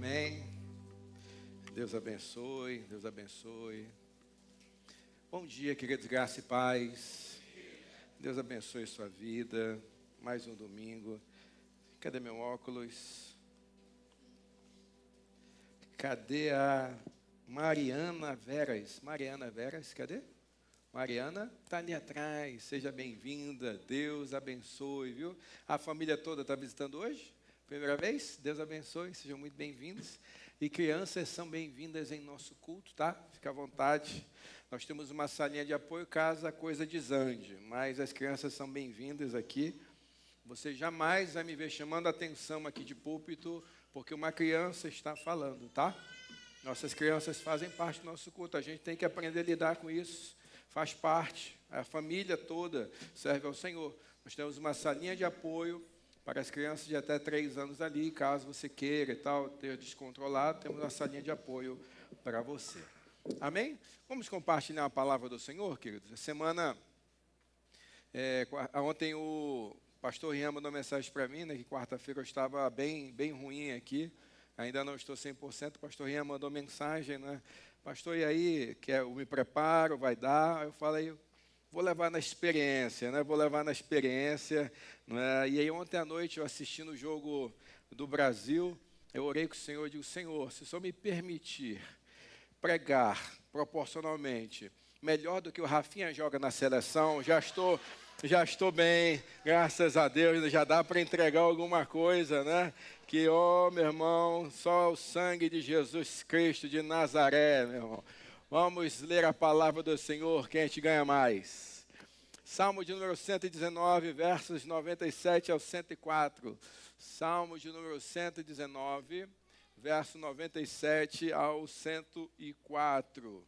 Amém. Deus abençoe, Deus abençoe. Bom dia, queridos, graça e paz. Deus abençoe sua vida. Mais um domingo. Cadê meu óculos? Cadê a Mariana Veras? Mariana Veras, cadê? Mariana está ali atrás. Seja bem-vinda. Deus abençoe, viu? A família toda está visitando hoje? Primeira vez? Deus abençoe, sejam muito bem-vindos. E crianças são bem-vindas em nosso culto, tá? Fica à vontade. Nós temos uma salinha de apoio caso a coisa desande, mas as crianças são bem-vindas aqui. Você jamais vai me ver chamando a atenção aqui de púlpito, porque uma criança está falando, tá? Nossas crianças fazem parte do nosso culto, a gente tem que aprender a lidar com isso. Faz parte, a família toda serve ao Senhor. Nós temos uma salinha de apoio para as crianças de até 3 anos ali, caso você queira e tal, ter descontrolado, temos uma salinha de apoio para você. Amém? Vamos compartilhar a palavra do Senhor, queridos? A semana, ontem o pastor Rian mandou uma mensagem para mim, né, que quarta-feira eu estava bem ruim aqui, ainda não estou 100%, o pastor Rian mandou mensagem, né? Pastor, e aí, eu me preparo, vai dar? Eu falei, vou levar na experiência, né? Vou levar na experiência, né? E aí ontem à noite, eu assistindo o jogo do Brasil, eu orei com o Senhor e digo, Senhor, se o Senhor me permitir pregar proporcionalmente melhor do que o Rafinha joga na seleção, já estou bem, graças a Deus, já dá para entregar alguma coisa, né? Que, meu irmão, só o sangue de Jesus Cristo de Nazaré, meu irmão. Vamos ler a palavra do Senhor, quem a gente ganha mais. Salmo de número 119, versos 97 ao 104. Salmo de número 119, verso 97 ao 104.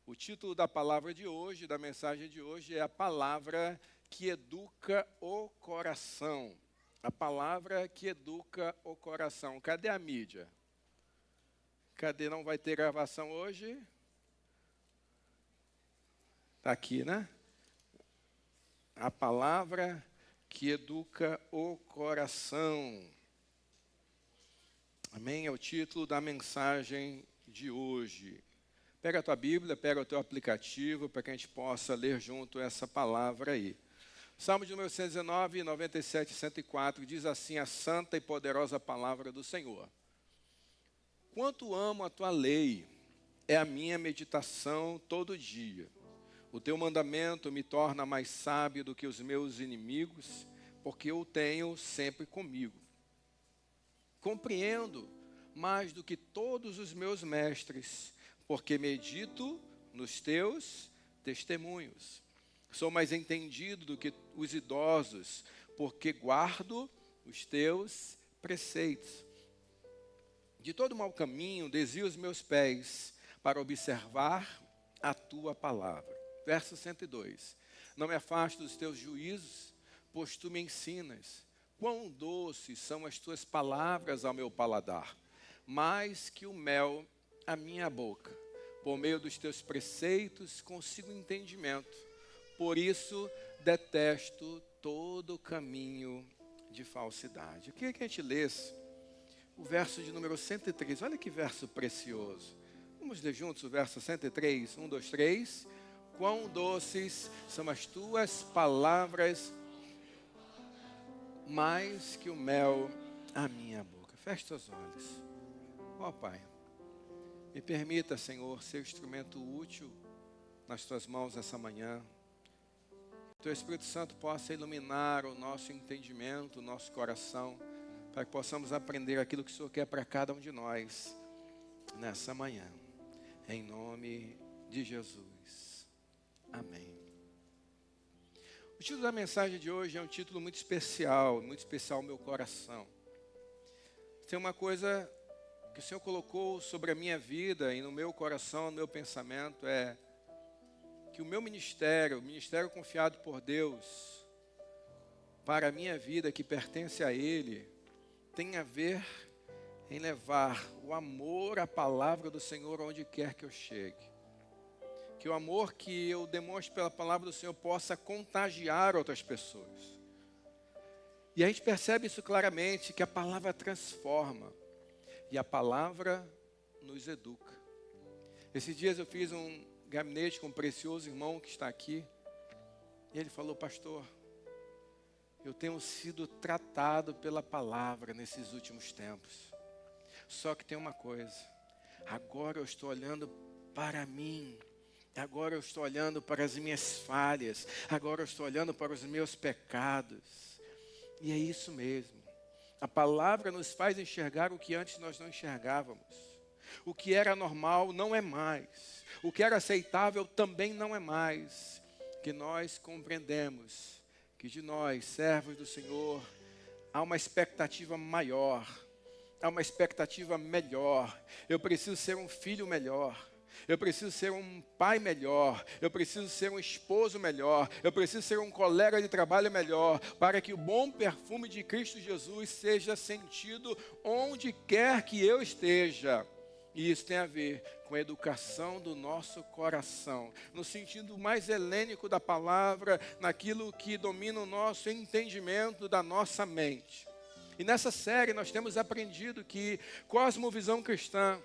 O título da palavra de hoje, da mensagem de hoje, é a palavra que educa o coração. A palavra que educa o coração. Cadê a mídia? Cadê? Não vai ter gravação hoje? Está aqui, né? A palavra que educa o coração. Amém? É o título da mensagem de hoje. Pega a tua Bíblia, pega o teu aplicativo, para que a gente possa ler junto essa palavra aí. Salmo de número 119, 97 e 104 diz assim, a santa e poderosa palavra do Senhor. Quanto amo a tua lei, é a minha meditação todo dia. O teu mandamento me torna mais sábio do que os meus inimigos, porque eu o tenho sempre comigo. Compreendo mais do que todos os meus mestres, porque medito nos teus testemunhos. Sou mais entendido do que os idosos, porque guardo os teus preceitos. De todo mau caminho, desvio os meus pés para observar a tua palavra. Verso 102. Não me afaste dos teus juízos, pois tu me ensinas. Quão doces são as tuas palavras ao meu paladar, mais que o mel à minha boca. Por meio dos teus preceitos consigo entendimento. Por isso detesto todo caminho de falsidade. Eu queria que a gente lesse o verso de número 103. Olha que verso precioso. Vamos ler juntos o verso 103. 1, 2, 3. Quão doces são as tuas palavras, mais que o mel à minha boca. Feche seus olhos. Pai, me permita, Senhor, ser instrumento útil nas tuas mãos essa manhã. Que o Espírito Santo possa iluminar o nosso entendimento, o nosso coração, para que possamos aprender aquilo que o Senhor quer para cada um de nós nessa manhã. Em nome de Jesus. Amém. O título da mensagem de hoje é um título muito especial ao meu coração. Tem uma coisa que o Senhor colocou sobre a minha vida e no meu coração, no meu pensamento, é que o meu ministério, o ministério confiado por Deus para a minha vida, que pertence a Ele, tem a ver em levar o amor à palavra do Senhor onde quer que eu chegue. Que o amor que eu demonstro pela palavra do Senhor possa contagiar outras pessoas. E a gente percebe isso claramente, que a palavra transforma. e a palavra nos educa. Esses dias eu fiz um gabinete com um precioso irmão que está aqui. E ele falou: pastor, eu tenho sido tratado pela palavra nesses últimos tempos. Só que tem uma coisa, agora eu estou olhando para mim. Agora eu estou olhando para as minhas falhas. Agora eu estou olhando para os meus pecados. E é isso mesmo. A palavra nos faz enxergar o que antes nós não enxergávamos. O que era normal não é mais. O que era aceitável também não é mais. Que nós compreendemos que de nós, servos do Senhor, há uma expectativa maior. Há uma expectativa melhor. Eu preciso ser um filho melhor. Eu preciso ser um pai melhor, eu preciso ser um esposo melhor, eu preciso ser um colega de trabalho melhor, para que o bom perfume de Cristo Jesus seja sentido onde quer que eu esteja. E isso tem a ver com a educação do nosso coração, no sentido mais helênico da palavra, naquilo que domina o nosso entendimento da nossa mente. E nessa série nós temos aprendido que cosmovisão cristã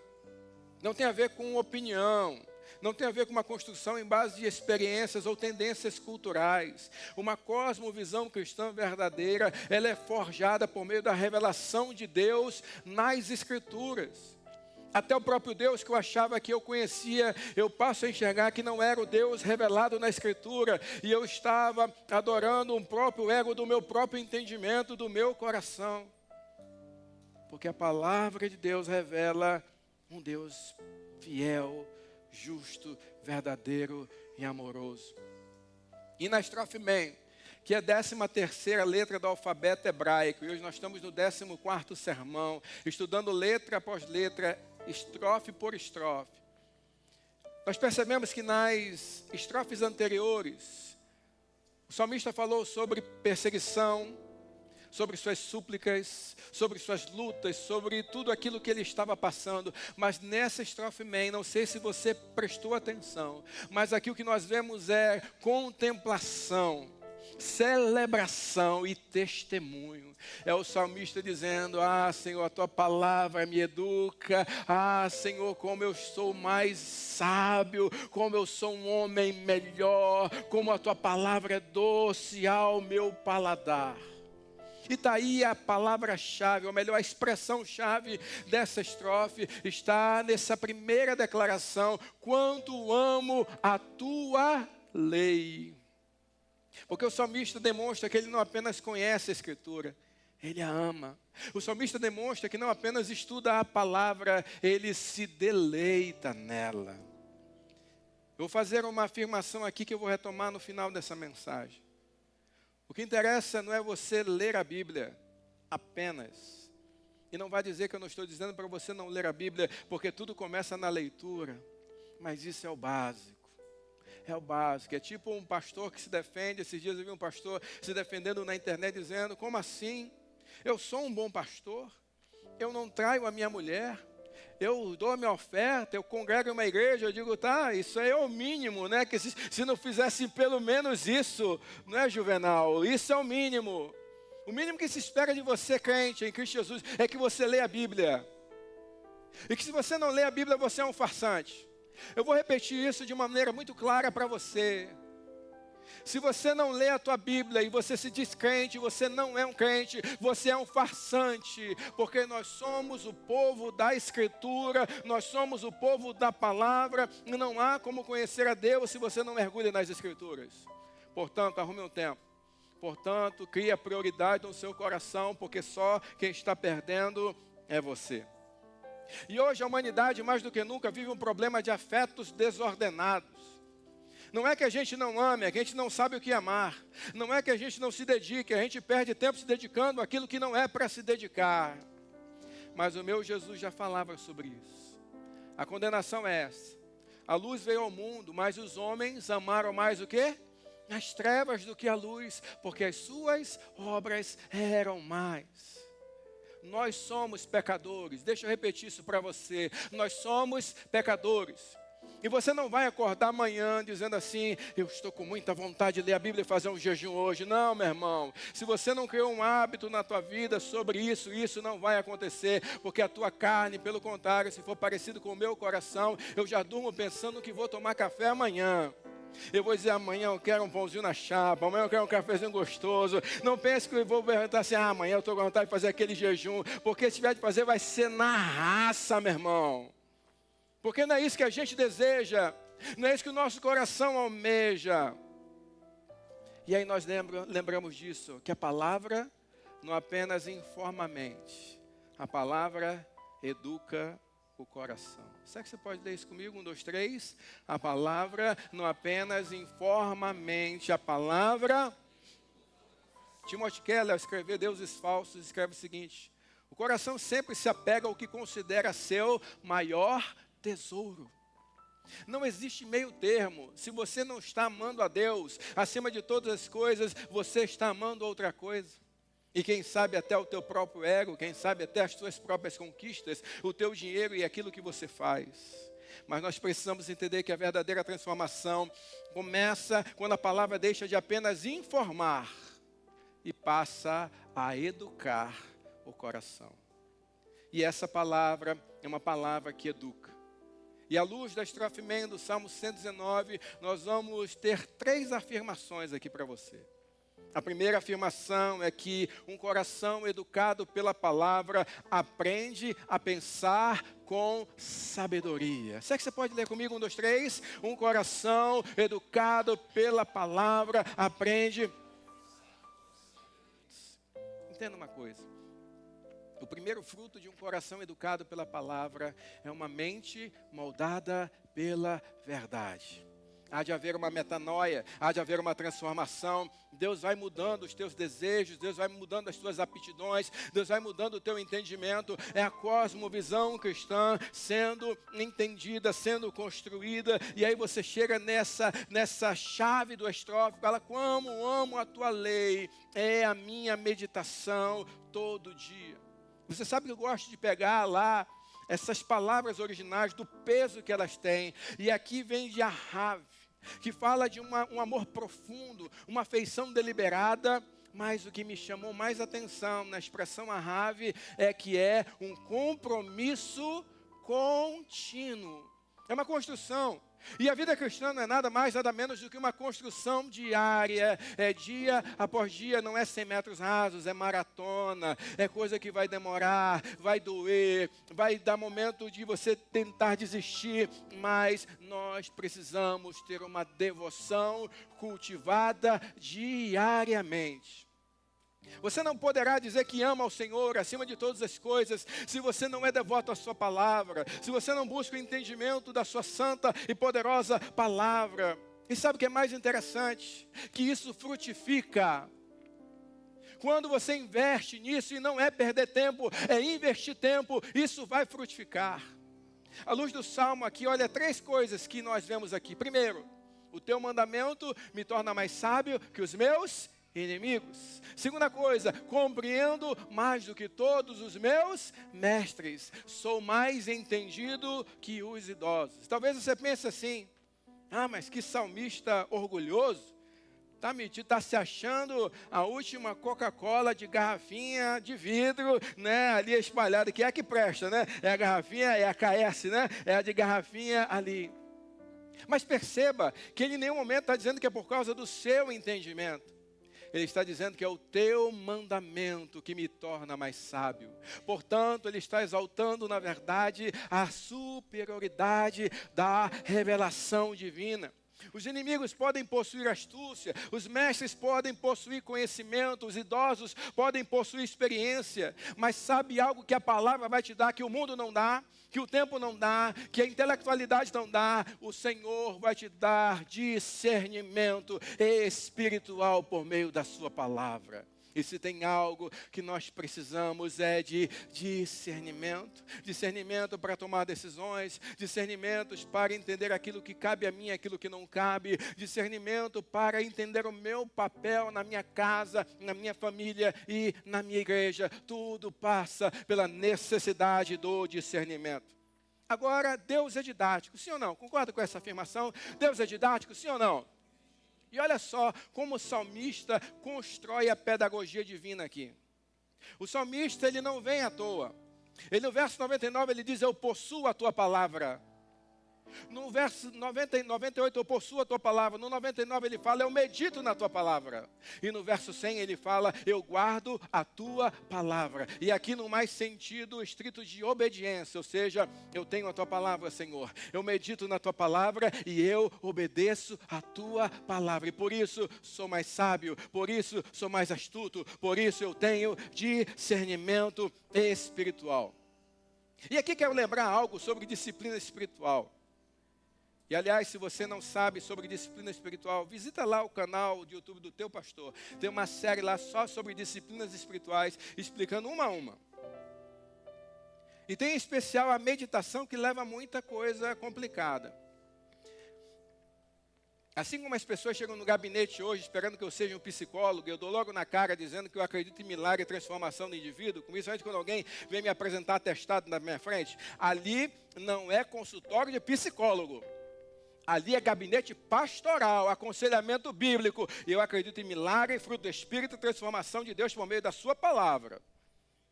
não tem a ver com opinião, não tem a ver com uma construção em base de experiências ou tendências culturais. Uma cosmovisão cristã verdadeira, ela é forjada por meio da revelação de Deus nas Escrituras. Até o próprio Deus que eu achava que eu conhecia, eu passo a enxergar que não era o Deus revelado na Escritura. E eu estava adorando um próprio ego do meu próprio entendimento, do meu coração. Porque a palavra de Deus revela um Deus fiel, justo, verdadeiro e amoroso. E na estrofe Men, que é a 13ª letra do alfabeto hebraico, e hoje nós estamos no 14º sermão, estudando letra após letra, estrofe por estrofe. Nós percebemos que nas estrofes anteriores, o salmista falou sobre perseguição, sobre suas súplicas, sobre suas lutas, sobre tudo aquilo que ele estava passando. Mas nessa estrofe Men, não sei se você prestou atenção, mas aqui o que nós vemos é contemplação, celebração e testemunho. É o salmista dizendo: ah, Senhor, a tua palavra me educa. Ah, Senhor, como eu sou mais sábio, como eu sou um homem melhor, como a tua palavra é doce ao meu paladar. E está aí a palavra-chave, ou melhor, a expressão-chave dessa estrofe, está nessa primeira declaração: quanto amo a tua lei. Porque o salmista demonstra que ele não apenas conhece a Escritura, ele a ama. O salmista demonstra que não apenas estuda a palavra, ele se deleita nela. Eu vou fazer uma afirmação aqui que eu vou retomar no final dessa mensagem. O que interessa não é você ler a Bíblia apenas. E não vai dizer que eu não estou dizendo para você não ler a Bíblia, porque tudo começa na leitura. Mas isso é o básico. É o básico. É tipo um pastor que se defende. Esses dias eu vi um pastor se defendendo na internet dizendo: como assim? Eu sou um bom pastor? Eu não traio a minha mulher? Eu dou a minha oferta, eu congrego em uma igreja, eu digo, tá, isso aí é o mínimo, né? Que se não fizesse pelo menos isso, não é, Juvenal? Isso é o mínimo. O mínimo que se espera de você, crente em Cristo Jesus, é que você leia a Bíblia. E que se você não lê a Bíblia, você é um farsante. Eu vou repetir isso de uma maneira muito clara para você. Se você não lê a tua Bíblia e você se diz crente, você não é um crente, você é um farsante, porque nós somos o povo da Escritura, nós somos o povo da palavra, e não há como conhecer a Deus se você não mergulha nas Escrituras. Portanto, arrume um tempo. Portanto, crie a prioridade no seu coração, porque só quem está perdendo é você. E hoje a humanidade, mais do que nunca, vive um problema de afetos desordenados. Não é que a gente não ame, é que a gente não sabe o que amar. Não é que a gente não se dedique, a gente perde tempo se dedicando àquilo que não é para se dedicar. Mas o meu Jesus já falava sobre isso. A condenação é essa. A luz veio ao mundo, mas os homens amaram mais o quê? As trevas do que a luz, porque as suas obras eram mais. Nós somos pecadores. Deixa eu repetir isso para você. Nós somos pecadores. E você não vai acordar amanhã dizendo assim, eu estou com muita vontade de ler a Bíblia e fazer um jejum hoje. Não, meu irmão. Se você não criou um hábito na tua vida sobre isso, isso não vai acontecer. Porque a tua carne, pelo contrário, se for parecido com o meu coração, eu já durmo pensando que vou tomar café amanhã. Eu vou dizer, amanhã eu quero um pãozinho na chapa, amanhã eu quero um cafezinho gostoso. Não pense que eu vou perguntar assim, amanhã eu estou com vontade de fazer aquele jejum. Porque se tiver de fazer, vai ser na raça, meu irmão. Porque não é isso que a gente deseja, não é isso que o nosso coração almeja. E aí nós lembramos disso, que a palavra não apenas informa a mente, a palavra educa o coração. Será que você pode ler isso comigo? 1, 2, 3. A palavra não apenas informa a mente, a palavra... Timothy Keller, ao escrever Deuses Falsos, escreve o seguinte: o coração sempre se apega ao que considera seu maior tesouro. Não existe meio termo. Se você não está amando a Deus acima de todas as coisas, você está amando outra coisa. E quem sabe até o teu próprio ego, quem sabe até as tuas próprias conquistas, o teu dinheiro e aquilo que você faz. Mas nós precisamos entender que a verdadeira transformação começa quando a palavra deixa de apenas informar e passa a educar o coração. E essa palavra é uma palavra que educa. E à luz da estrofe main do Salmo 119, nós vamos ter 3 afirmações aqui para você. A primeira afirmação é que um coração educado pela palavra aprende a pensar com sabedoria. Será que você pode ler comigo? 1, 2, 3. Um coração educado pela palavra aprende. Entenda uma coisa. O primeiro fruto de um coração educado pela palavra é uma mente moldada pela verdade. Há de haver uma metanoia, há de haver uma transformação. Deus vai mudando os teus desejos, Deus vai mudando as tuas aptidões, Deus vai mudando o teu entendimento. É a cosmovisão cristã sendo entendida, sendo construída. E aí você chega nessa chave do estrofe, fala, como amo a tua lei, é a minha meditação todo dia. Você sabe que eu gosto de pegar lá essas palavras originais, do peso que elas têm. E aqui vem de Ahav, que fala de um amor profundo, uma afeição deliberada. Mas o que me chamou mais atenção na expressão Ahav é que é um compromisso contínuo. É uma construção. E a vida cristã não é nada mais, nada menos do que uma construção diária. É dia após dia, não é 100 metros rasos, é maratona. É coisa que vai demorar, vai doer, vai dar momento de você tentar desistir. Mas nós precisamos ter uma devoção cultivada diariamente. Você não poderá dizer que ama ao Senhor acima de todas as coisas se você não é devoto à sua palavra, se você não busca o entendimento da sua santa e poderosa palavra. E sabe o que é mais interessante? Que isso frutifica. Quando você investe nisso, e não é perder tempo, é investir tempo, isso vai frutificar. À luz do Salmo aqui, olha 3 coisas que nós vemos aqui. Primeiro, o teu mandamento me torna mais sábio que os meus inimigos. Segunda coisa, compreendo mais do que todos os meus mestres. Sou mais entendido que os idosos. Talvez você pense assim, mas que salmista orgulhoso. Tá se achando a última Coca-Cola de garrafinha de vidro, né? Ali espalhada, que é a que presta, né? É a garrafinha, é a KS, né? É a de garrafinha ali. Mas perceba que ele em nenhum momento está dizendo que é por causa do seu entendimento. Ele está dizendo que é o teu mandamento que me torna mais sábio. Portanto, ele está exaltando, na verdade, a superioridade da revelação divina. Os inimigos podem possuir astúcia, os mestres podem possuir conhecimento, os idosos podem possuir experiência, mas sabe algo que a palavra vai te dar, que o mundo não dá, que o tempo não dá, que a intelectualidade não dá? O Senhor vai te dar discernimento espiritual por meio da sua palavra. E se tem algo que nós precisamos é de discernimento. Discernimento para tomar decisões. Discernimentos para entender aquilo que cabe a mim, aquilo que não cabe. Discernimento para entender o meu papel na minha casa, na minha família e na minha igreja. Tudo passa pela necessidade do discernimento. Agora, Deus é didático, sim ou não? Concorda com essa afirmação? Deus é didático, sim ou não? E olha só como o salmista constrói a pedagogia divina aqui. O salmista, ele não vem à toa. Ele, no verso 99, ele diz, eu possuo a tua palavra. No verso 98, eu possuo a tua palavra. No 99 ele fala, eu medito na tua palavra. E no verso 100 ele fala, eu guardo a tua palavra. E aqui no mais sentido estrito de obediência, ou seja, eu tenho a tua palavra, Senhor. Eu medito na tua palavra e eu obedeço a tua palavra. E por isso sou mais sábio, por isso sou mais astuto, por isso eu tenho discernimento espiritual. E aqui quero lembrar algo sobre disciplina espiritual. E aliás, se você não sabe sobre disciplina espiritual, visita lá o canal do YouTube do teu pastor. Tem uma série lá só sobre disciplinas espirituais, explicando uma a uma. E tem em especial a meditação, que leva a muita coisa complicada. Assim como as pessoas chegam no gabinete hoje esperando que eu seja um psicólogo, eu dou logo na cara dizendo que eu acredito em milagre e transformação do indivíduo, principalmente quando alguém vem me apresentar atestado na minha frente, ali não é consultório de psicólogo. Ali é gabinete pastoral, aconselhamento bíblico. E eu acredito em milagre, fruto do Espírito e transformação de Deus por meio da sua palavra.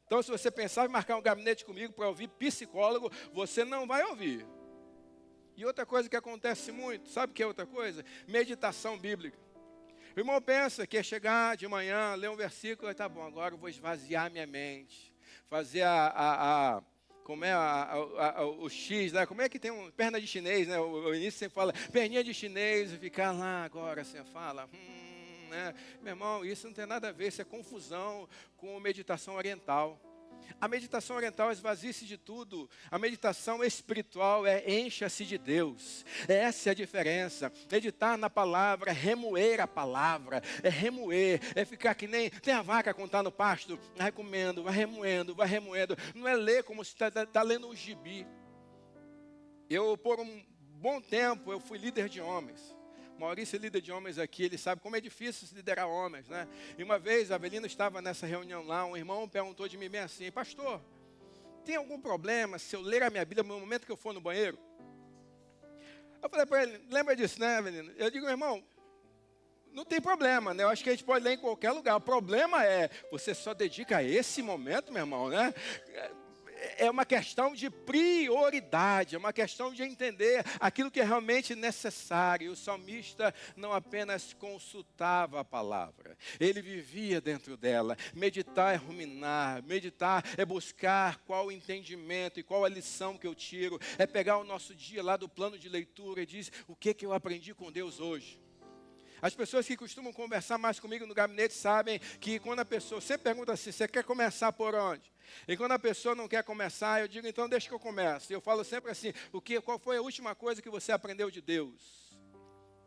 Então, se você pensar em marcar um gabinete comigo para ouvir psicólogo, você não vai ouvir. E outra coisa que acontece muito, sabe o que é outra coisa? Meditação bíblica. O irmão pensa que é chegar de manhã, ler um versículo, e tá bom, agora eu vou esvaziar minha mente. Fazer como é o X, né? Como é que tem perna de chinês, né? O início sempre fala, perninha de chinês, e ficar lá agora, você fala, né? Meu irmão, isso não tem nada a ver, isso é confusão com meditação oriental. A meditação oriental esvazia-se de tudo. A meditação espiritual encha-se de Deus. Essa é a diferença. Meditar na palavra, remoer a palavra. É remoer, é ficar que nem... Tem a vaca quando está no pasto, vai comendo, vai remoendo, vai remoendo. Não é ler como se está lendo um gibi. Eu, por um bom tempo, eu fui líder de homens. Maurício é líder de homens aqui, ele sabe como é difícil se liderar homens, né? E uma vez, a Avelina estava nessa reunião lá, um irmão perguntou de mim bem assim, pastor, tem algum problema se eu ler a minha Bíblia no momento que eu for no banheiro? Eu falei para ele, lembra disso, né, Avelina? Eu digo, irmão, não tem problema, né? Eu acho que a gente pode ler em qualquer lugar. O problema é, você só dedica a esse momento, meu irmão, né? É uma questão de prioridade, é uma questão de entender aquilo que é realmente necessário. O salmista não apenas consultava a palavra, ele vivia dentro dela. Meditar é ruminar, meditar é buscar qual o entendimento e qual a lição que eu tiro. É pegar o nosso dia lá do plano de leitura e dizer o que eu aprendi com Deus hoje. As pessoas que costumam conversar mais comigo no gabinete sabem que quando a pessoa sempre pergunta assim, você quer começar por onde? E quando a pessoa não quer começar, eu digo, então deixa que eu comece. Eu falo sempre assim, qual foi a última coisa que você aprendeu de Deus?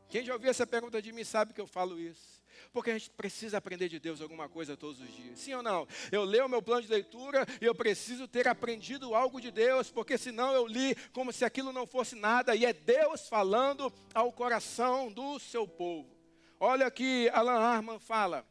Quem já ouviu essa pergunta de mim sabe que eu falo isso. Porque a gente precisa aprender de Deus alguma coisa todos os dias. Sim ou não? Eu leio o meu plano de leitura e eu preciso ter aprendido algo de Deus, porque senão eu li como se aquilo não fosse nada. E é Deus falando ao coração do seu povo. Olha que Alan Arman fala.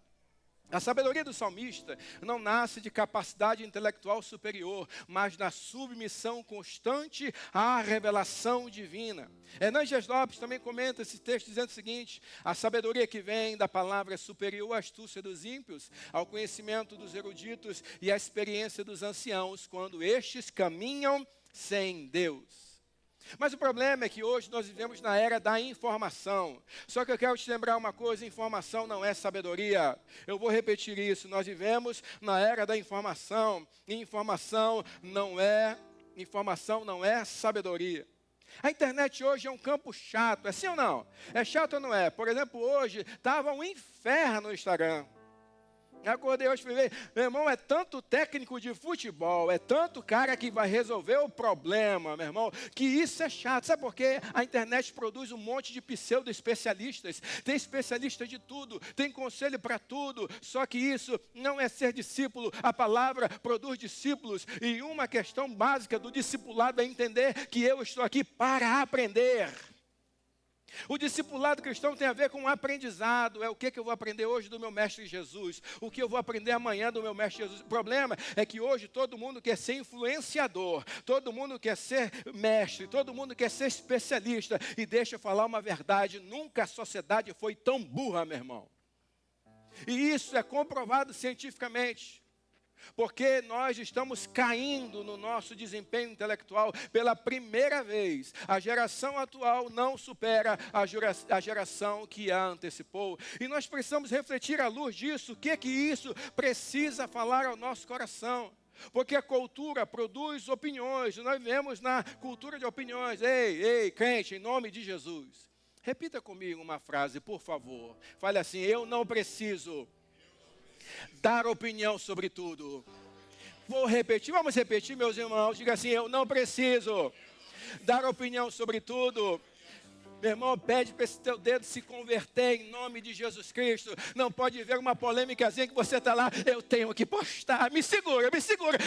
A sabedoria do salmista não nasce de capacidade intelectual superior, mas da submissão constante à revelação divina. Hernandes Lopes também comenta esse texto dizendo o seguinte, a sabedoria que vem da palavra é superior à astúcia dos ímpios, ao conhecimento dos eruditos e à experiência dos anciãos, quando estes caminham sem Deus. Mas o problema é que hoje nós vivemos na era da informação. Só que eu quero te lembrar uma coisa, informação não é sabedoria. Eu vou repetir isso, nós vivemos na era da informação. E informação não é sabedoria. A internet hoje é um campo chato, é sim ou não? É chato ou não é? Por exemplo, hoje estava um inferno no Instagram. Eu acordei hoje e falei, meu irmão, é tanto técnico de futebol, é tanto cara que vai resolver o problema, meu irmão, que isso é chato. Sabe por quê? A internet produz um monte de pseudo-especialistas. Tem especialista de tudo, tem conselho para tudo. Só que isso não é ser discípulo. A palavra produz discípulos. E uma questão básica do discipulado é entender que eu estou aqui para aprender. O discipulado cristão tem a ver com o aprendizado. É o que eu vou aprender hoje do meu mestre Jesus. O que eu vou aprender amanhã do meu mestre Jesus. O problema é que hoje todo mundo quer ser influenciador. Todo mundo quer ser mestre. Todo mundo quer ser especialista. E deixa eu falar uma verdade. Nunca a sociedade foi tão burra, meu irmão. E isso é comprovado cientificamente. Porque nós estamos caindo no nosso desempenho intelectual pela primeira vez. A geração atual não supera a geração que a antecipou. E nós precisamos refletir à luz disso. O que isso precisa falar ao nosso coração? Porque a cultura produz opiniões. Nós vivemos na cultura de opiniões. Ei, crente, em nome de Jesus. Repita comigo uma frase, por favor. Fale assim: eu não preciso dar opinião sobre tudo. Vou repetir, vamos repetir, meus irmãos. Diga assim: eu não preciso dar opinião sobre tudo. Meu irmão, pede para esse teu dedo se converter em nome de Jesus Cristo. Não pode ver uma polêmicazinha que você está lá, eu tenho que postar. Me segura,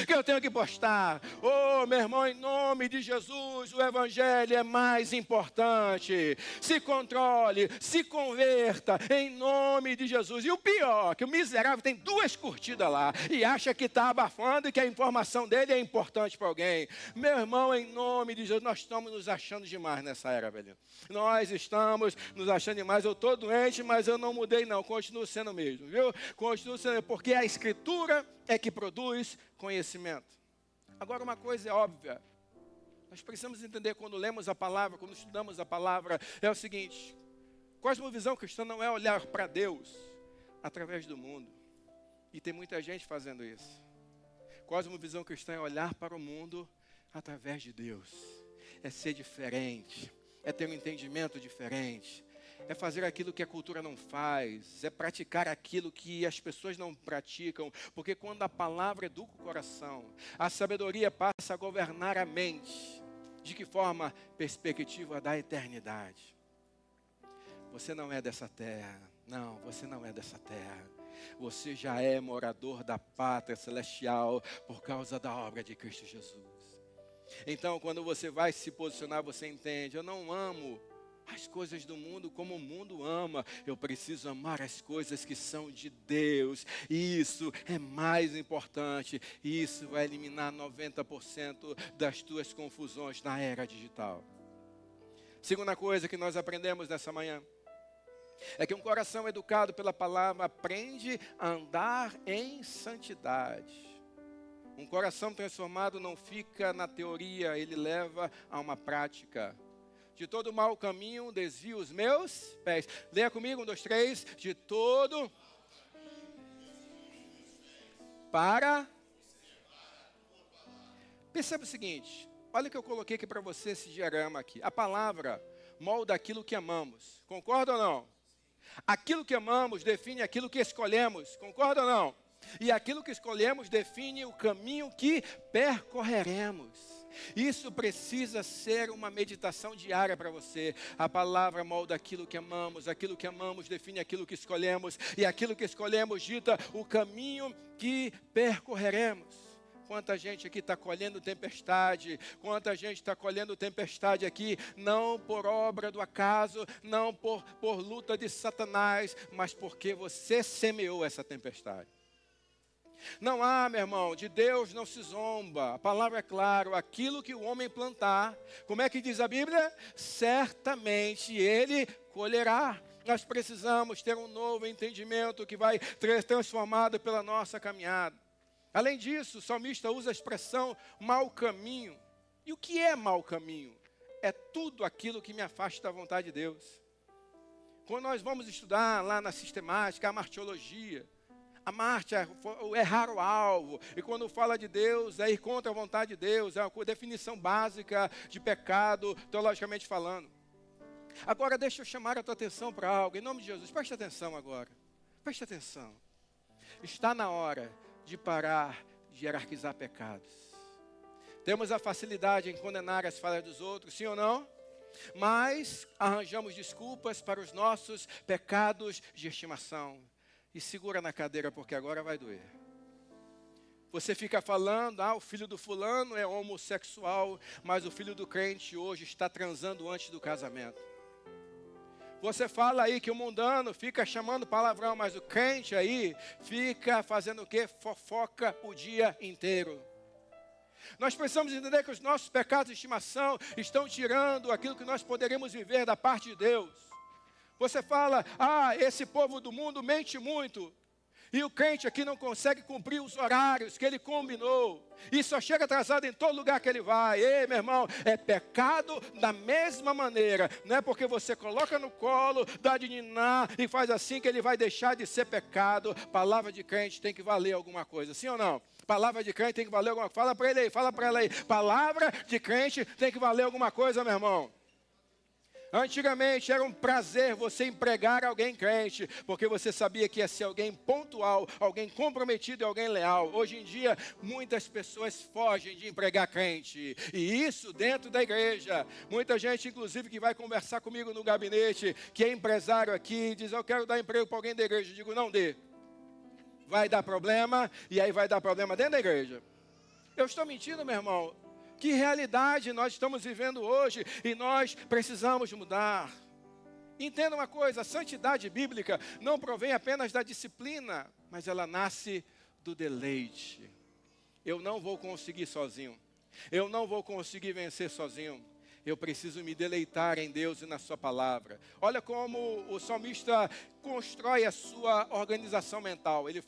que eu tenho que postar. Oh, meu irmão, em nome de Jesus, o evangelho é mais importante. Se controle, se converta, em nome de Jesus. E o pior, que o miserável tem 2 curtidas lá e acha que está abafando e que a informação dele é importante para alguém. Meu irmão, em nome de Jesus, nós estamos nos achando demais nessa era, velho. Nós estamos nos achando demais. Eu estou doente, mas eu não mudei não. Continuo sendo o mesmo, viu? Continuo sendo, porque a Escritura é que produz conhecimento. Agora, uma coisa é óbvia. Nós precisamos entender quando lemos a palavra, quando estudamos a palavra, é o seguinte: cosmovisão cristã não é olhar para Deus através do mundo. E tem muita gente fazendo isso. Cosmovisão cristã é olhar para o mundo através de Deus. É ser diferente. É ter um entendimento diferente, é fazer aquilo que a cultura não faz, é praticar aquilo que as pessoas não praticam, porque quando a palavra educa o coração, a sabedoria passa a governar a mente. De que forma? Perspectiva da eternidade. Você não é dessa terra, não, você não é dessa terra. Você já é morador da pátria celestial por causa da obra de Cristo Jesus. Então, quando você vai se posicionar, você entende: eu não amo as coisas do mundo como o mundo ama. Eu preciso amar as coisas que são de Deus. E isso é mais importante. E isso vai eliminar 90% das tuas confusões na era digital. Segunda coisa que nós aprendemos nessa manhã é que um coração educado pela palavra aprende a andar em santidade. Um coração transformado não fica na teoria, ele leva a uma prática. De todo mau caminho desvio os meus pés. Leia comigo, 1, 2, 3. De todo para... Perceba o seguinte, olha o que eu coloquei aqui para você, esse diagrama aqui. A palavra molda aquilo que amamos. Concorda ou não? Aquilo que amamos define aquilo que escolhemos. Concorda ou não? E aquilo que escolhemos define o caminho que percorreremos. Isso precisa ser uma meditação diária para você. A palavra molda aquilo que amamos define aquilo que escolhemos, e aquilo que escolhemos dita o caminho que percorreremos. Quanta gente aqui está colhendo tempestade, quanta gente está colhendo tempestade aqui, não por obra do acaso, não por luta de Satanás, mas porque você semeou essa tempestade. Não há, meu irmão, de Deus não se zomba. A palavra é clara: aquilo que o homem plantar, como é que diz a Bíblia? Certamente ele colherá. Nós precisamos ter um novo entendimento que vai ser transformado pela nossa caminhada. Além disso, o salmista usa a expressão mau caminho. E o que é mau caminho? É tudo aquilo que me afasta da vontade de Deus. Quando nós vamos estudar lá na sistemática, a martiologia, a Marte é errar o alvo. E quando fala de Deus, é ir contra a vontade de Deus. É uma definição básica de pecado, teologicamente falando. Agora, deixa eu chamar a tua atenção para algo. Em nome de Jesus, preste atenção agora. Preste atenção. Está na hora de parar de hierarquizar pecados. Temos a facilidade em condenar as falhas dos outros, sim ou não? Mas arranjamos desculpas para os nossos pecados de estimação. E segura na cadeira, porque agora vai doer. Você fica falando: o filho do fulano é homossexual, mas o filho do crente hoje está transando antes do casamento. Você fala aí que o mundano fica chamando palavrão, mas o crente aí fica fazendo o quê? Fofoca o dia inteiro. Nós precisamos entender que os nossos pecados de estimação estão tirando aquilo que nós poderemos viver da parte de Deus. Você fala, esse povo do mundo mente muito. E o crente aqui não consegue cumprir os horários que ele combinou. E só chega atrasado em todo lugar que ele vai. Ei, meu irmão, é pecado da mesma maneira. Não é porque você coloca no colo, dá de ninar e faz assim que ele vai deixar de ser pecado. Palavra de crente tem que valer alguma coisa, sim ou não? Palavra de crente tem que valer alguma coisa. Fala para ele aí, fala para ela aí. Palavra de crente tem que valer alguma coisa, meu irmão. Antigamente era um prazer você empregar alguém crente, porque você sabia que ia ser alguém pontual, alguém comprometido e alguém leal. Hoje em dia, muitas pessoas fogem de empregar crente, e isso dentro da igreja. Muita gente, inclusive, que vai conversar comigo no gabinete, que é empresário aqui, diz, eu quero dar emprego para alguém da igreja. Eu digo, não dê. Vai dar problema, e aí vai dar problema dentro da igreja. Eu estou mentindo, meu irmão? Que realidade nós estamos vivendo hoje e nós precisamos mudar. Entenda uma coisa, a santidade bíblica não provém apenas da disciplina, mas ela nasce do deleite. Eu não vou conseguir sozinho. Eu não vou conseguir vencer sozinho. Eu preciso me deleitar em Deus e na sua palavra. Olha como o salmista constrói a sua organização mental. Ele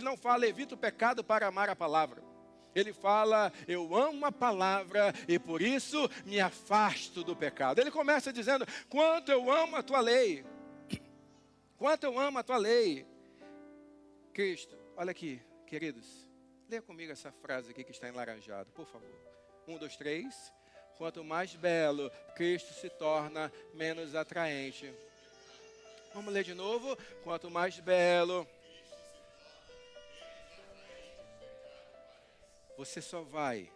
não fala, evita o pecado para amar a palavra. Ele fala, eu amo a palavra e por isso me afasto do pecado. Ele começa dizendo, quanto eu amo a tua lei. Quanto eu amo a tua lei. Cristo, olha aqui, queridos. Leia comigo essa frase aqui que está enlaranjado, por favor. 1, 2, 3. Quanto mais belo Cristo se torna, menos atraente. Vamos ler de novo. Quanto mais belo... Você só vai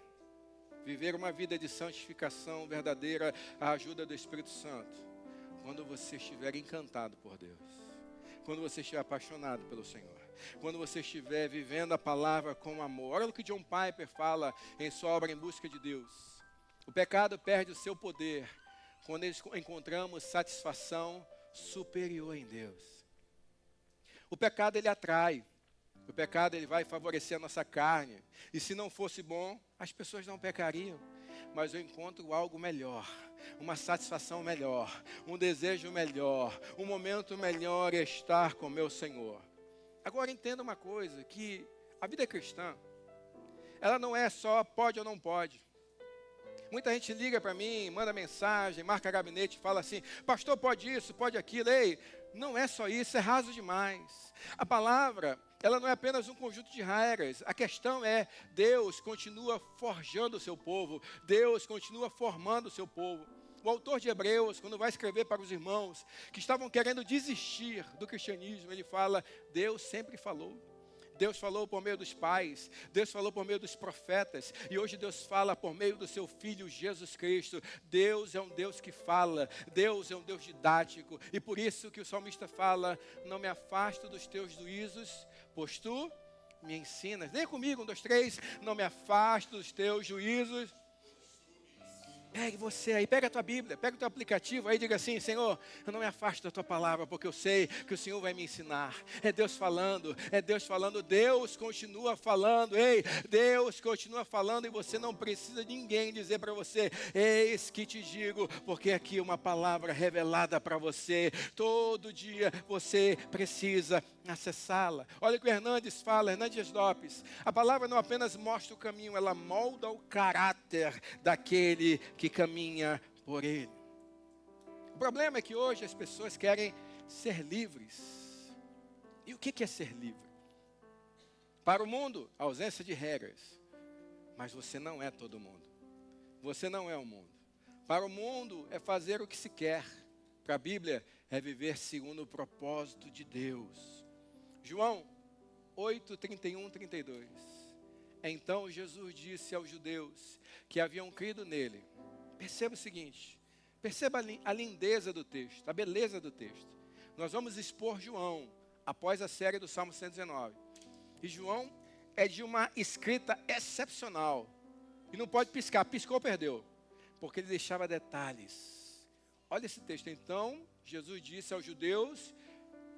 viver uma vida de santificação verdadeira à ajuda do Espírito Santo quando você estiver encantado por Deus, quando você estiver apaixonado pelo Senhor, quando você estiver vivendo a palavra com amor. Olha o que John Piper fala em sua obra Em Busca de Deus. O pecado perde o seu poder quando encontramos satisfação superior em Deus. O pecado ele atrai. O pecado ele vai favorecer a nossa carne. E se não fosse bom, as pessoas não pecariam. Mas eu encontro algo melhor, uma satisfação melhor, um desejo melhor, um momento melhor é estar com meu Senhor. Agora entenda uma coisa, que a vida cristã, ela não é só pode ou não pode. Muita gente liga para mim, manda mensagem, marca gabinete, fala assim, pastor, pode isso, pode aquilo. Ei, não é só isso, é raso demais. A palavra, ela não é apenas um conjunto de regras. A questão é, Deus continua forjando o seu povo. Deus continua formando o seu povo. O autor de Hebreus, quando vai escrever para os irmãos que estavam querendo desistir do cristianismo, ele fala, Deus sempre falou. Deus falou por meio dos pais, Deus falou por meio dos profetas, e hoje Deus fala por meio do seu Filho Jesus Cristo. Deus é um Deus que fala, Deus é um Deus didático, e por isso que o salmista fala, não me afasto dos teus juízos, pois tu me ensinas. Leia comigo, 1, 2, 3, não me afasto dos teus juízos. Pegue você aí, pega a tua Bíblia, pega o teu aplicativo aí e diga assim, Senhor, eu não me afasto da tua palavra, porque eu sei que o Senhor vai me ensinar. É Deus falando, Deus continua falando, ei, Deus continua falando e você não precisa de ninguém dizer para você, eis que te digo, porque aqui é uma palavra revelada para você, todo dia você precisa acessá-la. Olha o que o Hernandes fala, Hernandes Lopes, a palavra não apenas mostra o caminho, ela molda o caráter daquele que caminha por ele. O problema é que hoje as pessoas querem ser livres. E o que é ser livre? Para o mundo, a ausência de regras. Mas você não é todo mundo. Você não é o mundo. Para o mundo é fazer o que se quer. Para a Bíblia é viver segundo o propósito de Deus. João 8, 31, 32. Então Jesus disse aos judeus que haviam crido nele. Perceba o seguinte, perceba a lindeza do texto, a beleza do texto. Nós vamos expor João após a série do Salmo 119. E João é de uma escrita excepcional. E não pode piscar, piscou, perdeu. Porque ele deixava detalhes. Olha esse texto. Então, Jesus disse aos judeus,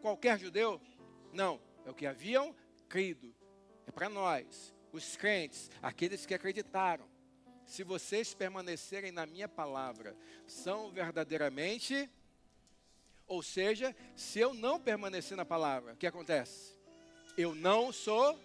qualquer judeu? Não, é o que haviam crido. É para nós, os crentes, aqueles que acreditaram. Se vocês permanecerem na minha palavra, são verdadeiramente... Ou seja, se eu não permanecer na palavra, o que acontece? Eu não sou...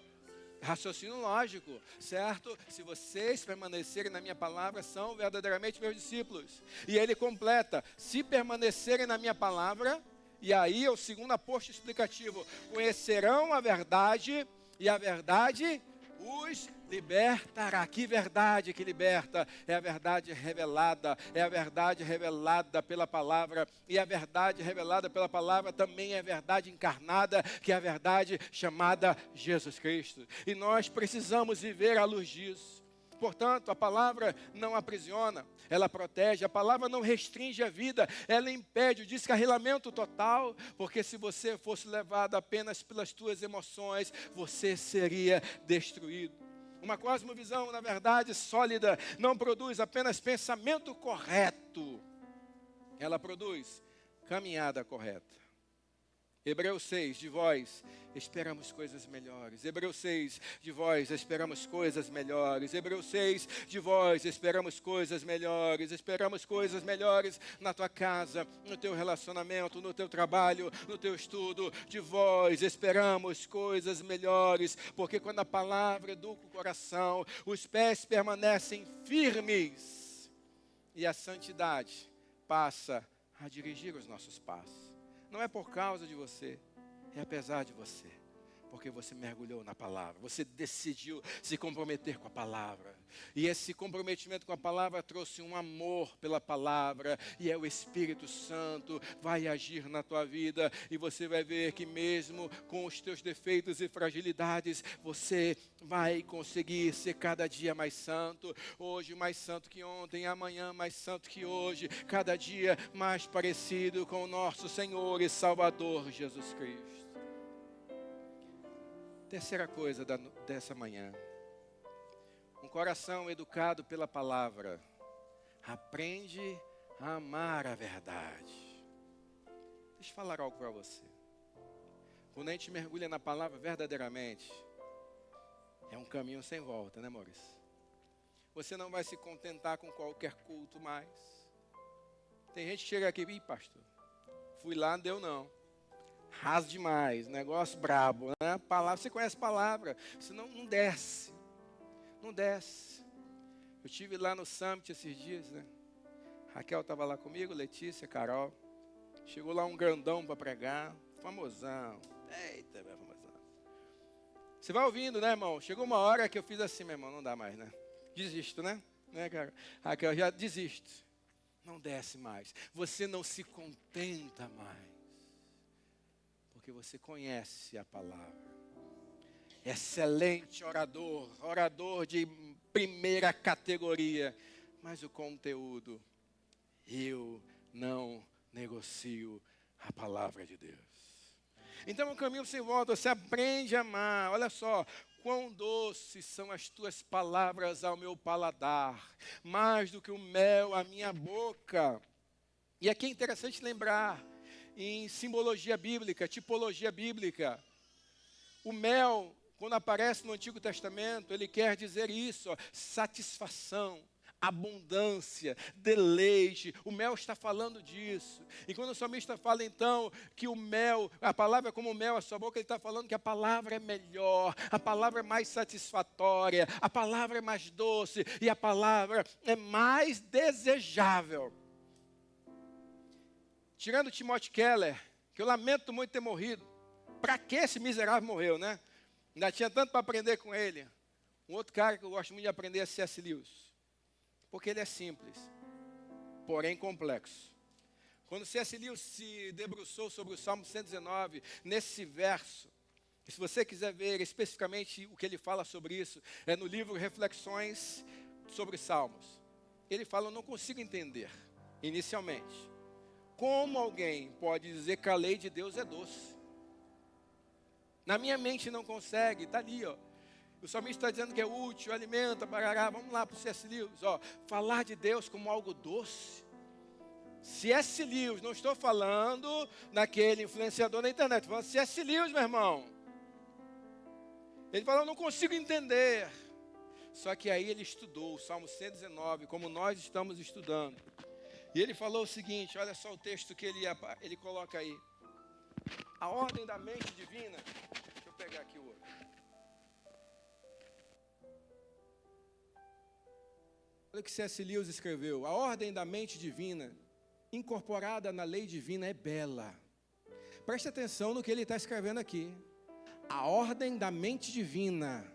Raciocínio lógico, certo? Se vocês permanecerem na minha palavra, são verdadeiramente meus discípulos. E ele completa, se permanecerem na minha palavra, e aí é o segundo aposto explicativo, conhecerão a verdade, e a verdade os libertará. Que verdade que liberta? É a verdade revelada, é a verdade revelada pela palavra, e a verdade revelada pela palavra também é a verdade encarnada, que é a verdade chamada Jesus Cristo. E nós precisamos viver à luz disso. Portanto, a palavra não aprisiona, ela protege, a palavra não restringe a vida, ela impede o descarrilamento total, porque se você fosse levado apenas pelas tuas emoções, você seria destruído. Uma cosmovisão, na verdade, sólida, não produz apenas pensamento correto, ela produz caminhada correta. Hebreus 6, de vós esperamos coisas melhores. Hebreus 6, de vós esperamos coisas melhores. Hebreus 6, de vós esperamos coisas melhores. Esperamos coisas melhores na tua casa, no teu relacionamento, no teu trabalho, no teu estudo. De vós esperamos coisas melhores, porque quando a palavra educa o coração, os pés permanecem firmes e a santidade passa a dirigir os nossos passos. Não é por causa de você, é apesar de você. Porque você mergulhou na palavra, você decidiu se comprometer com a palavra. E esse comprometimento com a palavra trouxe um amor pela palavra. E é o Espírito Santo vai agir na tua vida. E você vai ver que mesmo com os teus defeitos e fragilidades, você vai conseguir ser cada dia mais santo. Hoje mais santo que ontem, amanhã mais santo que hoje. Cada dia mais parecido com o nosso Senhor e Salvador Jesus Cristo. Terceira coisa dessa manhã. Um coração educado pela palavra aprende a amar a verdade. Deixa eu falar algo para você. Quando a gente mergulha na palavra verdadeiramente, é um caminho sem volta, né, Maurício? Você não vai se contentar com qualquer culto mais. Tem gente que chega aqui, pastor, fui lá, não deu não. Raso demais, negócio brabo, né? Palavra, você conhece a palavra, senão não desce. Não desce. Eu estive lá no Summit esses dias, né? Raquel estava lá comigo, Letícia, Carol. Chegou lá um grandão para pregar, famosão. Eita, meu famosão. Você vai ouvindo, né, irmão? Chegou uma hora que eu fiz assim, meu irmão, não dá mais, né? Desisto, né? Cara? Raquel, já desisto. Não desce mais. Você não se contenta mais. Porque você conhece a palavra. Excelente orador, orador de primeira categoria. Mas o conteúdo, eu não negocio a palavra de Deus. Então o caminho sem volta, você aprende a amar. Olha só, quão doces são as tuas palavras ao meu paladar, mais do que o mel à minha boca. E aqui é interessante lembrar, em simbologia bíblica, tipologia bíblica, o mel, quando aparece no Antigo Testamento, ele quer dizer isso, ó, satisfação, abundância, deleite. O mel está falando disso. E quando o salmista fala então que o mel, a palavra é como mel à sua boca, ele está falando que a palavra é melhor, a palavra é mais satisfatória, a palavra é mais doce e a palavra é mais desejável. Tirando Timothy Keller, que eu lamento muito ter morrido. Para que esse miserável morreu, né? Ainda tinha tanto para aprender com ele. Um outro cara que eu gosto muito de aprender é C.S. Lewis. Porque ele é simples, porém complexo. Quando C.S. Lewis se debruçou sobre o Salmo 119, nesse verso, se você quiser ver especificamente o que ele fala sobre isso, é no livro Reflexões sobre Salmos. Ele fala, eu não consigo entender, inicialmente, como alguém pode dizer que a lei de Deus é doce? Na minha mente não consegue, está ali, ó. O salmista está dizendo que é útil, alimenta, barará. Vamos lá para o C.S. Lewis, ó. Falar de Deus como algo doce. C.S. Lewis, não estou falando daquele influenciador na internet, estou falando C.S. Lewis, meu irmão. Ele falou, não consigo entender. Só que aí ele estudou o Salmo 119, como nós estamos estudando. E ele falou o seguinte, olha só o texto que ele coloca aí. A ordem da mente divina, deixa eu pegar aqui o outro. Olha o que C.S. Lewis escreveu. A ordem da mente divina, incorporada na lei divina, é bela. Preste atenção no que ele está escrevendo aqui. A ordem da mente divina,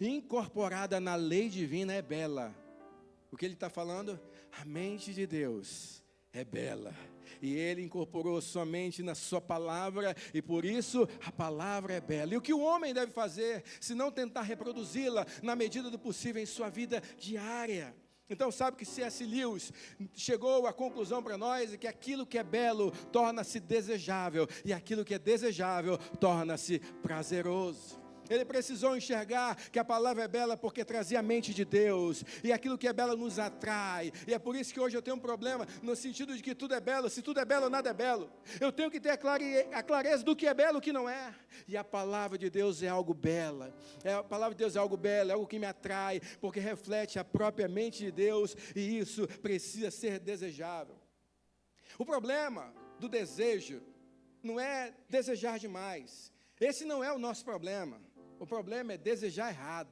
incorporada na lei divina, é bela. O que ele está falando? A mente de Deus é bela. E Ele incorporou sua mente na sua palavra, e por isso a palavra é bela. E o que o homem deve fazer, se não tentar reproduzi-la na medida do possível em sua vida diária? Então sabe que C.S. Lewis chegou à conclusão para nós que aquilo que é belo torna-se desejável, e aquilo que é desejável torna-se prazeroso. Ele precisou enxergar que a palavra é bela porque trazia a mente de Deus, e aquilo que é belo nos atrai, e é por isso que hoje eu tenho um problema, no sentido de que tudo é belo, se tudo é belo, nada é belo. Eu tenho que ter a clareza do que é belo e o que não é, e a palavra de Deus é algo bela, a palavra de Deus é algo belo, é algo que me atrai, porque reflete a própria mente de Deus, e isso precisa ser desejável. O problema do desejo não é desejar demais, esse não é o nosso problema. O problema é desejar errado.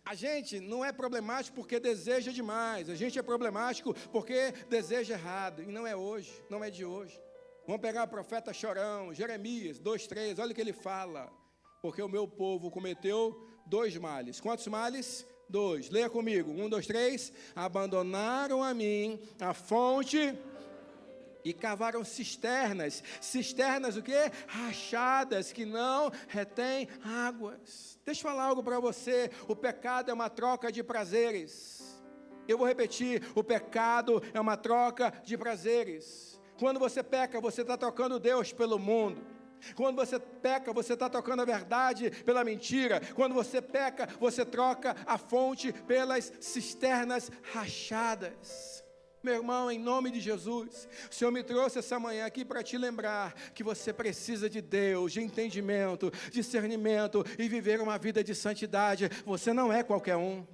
A gente não é problemático porque deseja demais. A gente é problemático porque deseja errado. E não é hoje, não é de hoje. Vamos pegar o profeta chorão, Jeremias 2:3, olha o que ele fala. Porque o meu povo cometeu 2 males. Quantos males? 2. Leia comigo. 1, 2, 3. Abandonaram a mim a fonte e cavaram cisternas. Cisternas o quê? Rachadas, que não retém águas. Deixa eu falar algo para você. O pecado é uma troca de prazeres. Eu vou repetir. O pecado é uma troca de prazeres. Quando você peca, você está trocando Deus pelo mundo. Quando você peca, você está trocando a verdade pela mentira. Quando você peca, você troca a fonte pelas cisternas rachadas. Meu irmão, em nome de Jesus, o Senhor me trouxe essa manhã aqui para te lembrar que você precisa de Deus, de entendimento, discernimento e viver uma vida de santidade. Você não é qualquer um.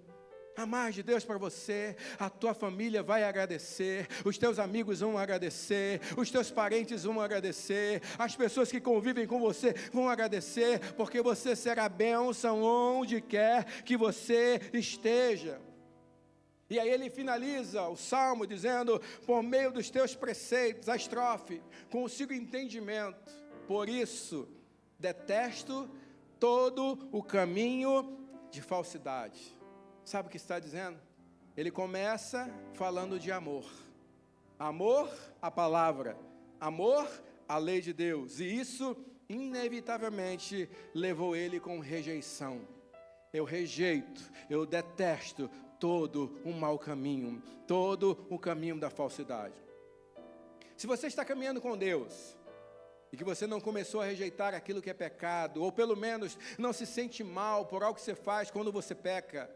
A mais de Deus para você, a tua família vai agradecer, os teus amigos vão agradecer, os teus parentes vão agradecer, as pessoas que convivem com você vão agradecer, porque você será bênção onde quer que você esteja. E aí ele finaliza o salmo dizendo, por meio dos teus preceitos, a estrofe, consigo entendimento, por isso detesto todo o caminho de falsidade. Sabe o que está dizendo? Ele começa falando de amor. Amor à palavra, amor à lei de Deus. E isso, inevitavelmente, levou ele com rejeição. Eu rejeito, eu detesto todo um mau caminho, todo o caminho da falsidade. Se você está caminhando com Deus, e que você não começou a rejeitar aquilo que é pecado, ou pelo menos não se sente mal por algo que você faz quando você peca,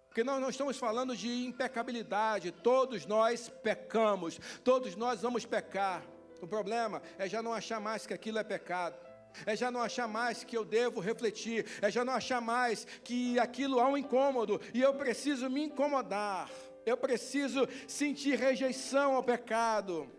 porque nós não estamos falando de impecabilidade, todos nós pecamos, todos nós vamos pecar. O problema é já não achar mais que aquilo é pecado, é já não achar mais que eu devo refletir, é já não achar mais que aquilo há um incômodo, e eu preciso me incomodar, eu preciso sentir rejeição ao pecado,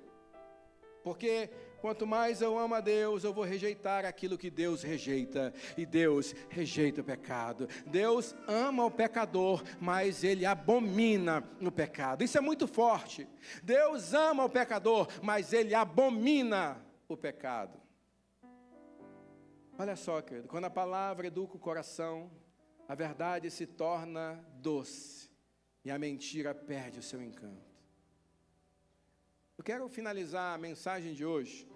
porque quanto mais eu amo a Deus, eu vou rejeitar aquilo que Deus rejeita, e Deus rejeita o pecado. Deus ama o pecador, mas Ele abomina o pecado. Isso é muito forte. Deus ama o pecador, mas Ele abomina o pecado. Olha só, querido, quando a palavra educa o coração, a verdade se torna doce, e a mentira perde o seu encanto. Eu quero finalizar a mensagem de hoje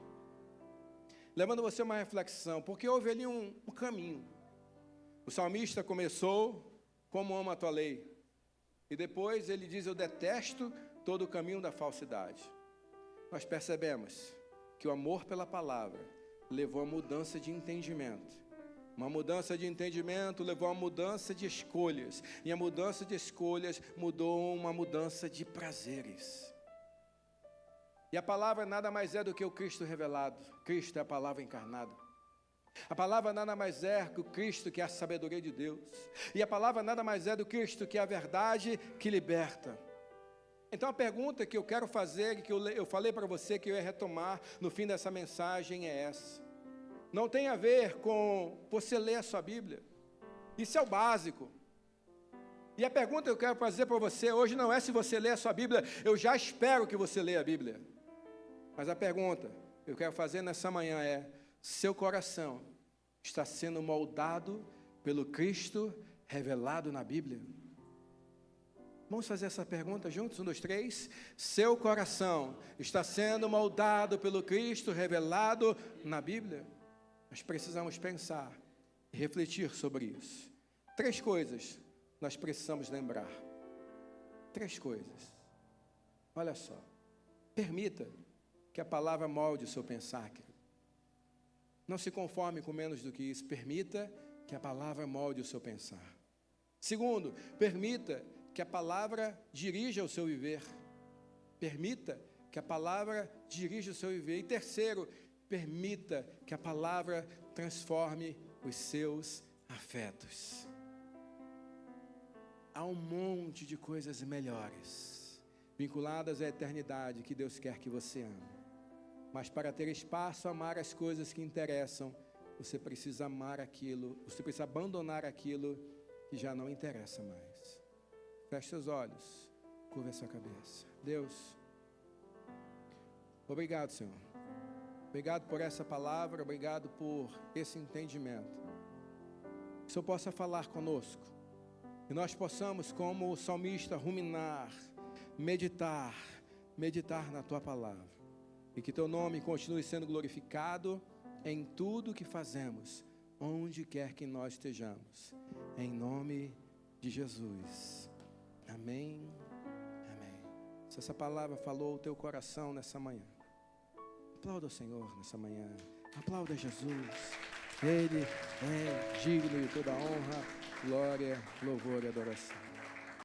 levando você a uma reflexão, porque houve ali um caminho. O salmista começou, como amo a tua lei, e depois ele diz, eu detesto todo o caminho da falsidade. Nós percebemos que o amor pela palavra levou a mudança de entendimento. Uma mudança de entendimento levou a mudança de escolhas, e a mudança de escolhas mudou uma mudança de prazeres. E a palavra nada mais é do que o Cristo revelado. Cristo é a palavra encarnada. A palavra nada mais é do que o Cristo, que é a sabedoria de Deus. E a palavra nada mais é do que Cristo, que é a verdade que liberta. Então a pergunta que eu quero fazer, que eu falei para você que eu ia retomar no fim dessa mensagem é essa. Não tem a ver com você ler a sua Bíblia. Isso é o básico. E a pergunta que eu quero fazer para você hoje não é se você lê a sua Bíblia. Eu já espero que você leia a Bíblia. Mas a pergunta que eu quero fazer nessa manhã é: seu coração está sendo moldado pelo Cristo revelado na Bíblia? Vamos fazer essa pergunta juntos? 1, 2, 3. Seu coração está sendo moldado pelo Cristo revelado na Bíblia? Nós precisamos pensar e refletir sobre isso. 3 coisas nós precisamos lembrar. 3 coisas. Olha só. Permita que a palavra molde o seu pensar, querido. Não se conforme com menos do que isso. Permita que a palavra molde o seu pensar. Segundo, permita que a palavra dirija o seu viver. Permita que a palavra dirija o seu viver. E terceiro, permita que a palavra transforme os seus afetos. Há um monte de coisas melhores, vinculadas à eternidade, que Deus quer que você ame. Mas para ter espaço a amar as coisas que interessam, você precisa amar aquilo, você precisa abandonar aquilo que já não interessa mais. Feche seus olhos, curva a sua cabeça. Deus, obrigado, Senhor. Obrigado por essa palavra, obrigado por esse entendimento. Que o Senhor possa falar conosco. Que nós possamos, como o salmista, ruminar, meditar na Tua palavra. E que Teu nome continue sendo glorificado em tudo que fazemos, onde quer que nós estejamos. Em nome de Jesus. Amém. Amém. Se essa palavra falou o teu coração nessa manhã, aplauda o Senhor nessa manhã. Aplauda Jesus. Ele é digno de toda honra, glória, louvor e adoração.